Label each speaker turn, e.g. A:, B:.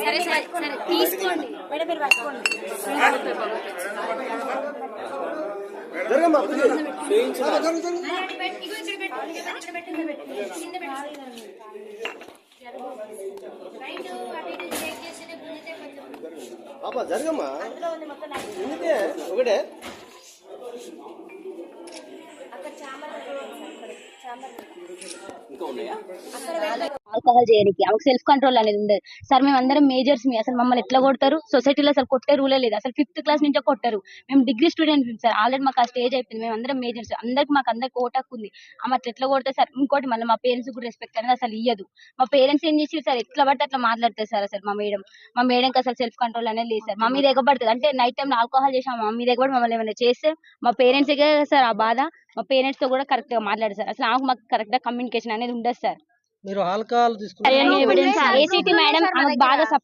A: సరే సరే సరే తీసుకోండి మేడం మీరు పట్టుకోండి
B: జరగమ్మా పాపా జరగమ్మా ఎందుకే ఒకటే ఇంకా ఉన్నాయా
C: ఆల్కహాల్ చేయడానికి ఆమెకు సెల్ఫ్ కంట్రోల్ అనేది ఉండదు సార్. మేము అందరం మేజర్స్ మీ అసలు మమ్మల్ని ఎట్లా కొడతారు? సొసైటీలో అసలు కొట్టే రూలే లేదు. అసలు 5th క్లాస్ నుంచే కొట్టారు. మేము డిగ్రీ స్టూడెంట్స్ సార్. ఆల్రెడీ మాకు ఆ స్టేజ్ అయిపోయింది. మేము అందరం మేజర్స్ మాకు అందరికి ఓటాకు ఉంది. ఆమె అట్లా ఎట్లా కొడతారు సార్? ఇంకోటి మళ్ళీ మా పేరెంట్స్ కూడా రెస్పెక్ట్ అనేది అసలు ఇయ్యదు. మా పేరెంట్స్ ఏం చేసి సార్ ఎట్లా పడితే అట్లా మాట్లాడతారు సార్. అసలు మా మేడంకి అసలు సెల్ఫ్ కంట్రోల్ అనేది లేదు సార్. మా మీద ఎగబడుతుంది అంటే నైట్ టైం ఆల్కహాల్ చేసి మా మీద ఎగబడి మమ్మల్ని ఏమైనా చేస్తే మా పేరెంట్స్ సార్ ఆ బాధ. మా పేరెంట్స్ తో కూడా కరెక్ట్ గా మాట్లాడారు సార్. అసలు మాకు కరెక్ట్ గా కమ్యూనికేషన్ అనేది ఉండదు సార్.
B: మీరు ఆల్కహాల్ తీసుకుంటారు
C: ఏసీటీ మేడం బాగా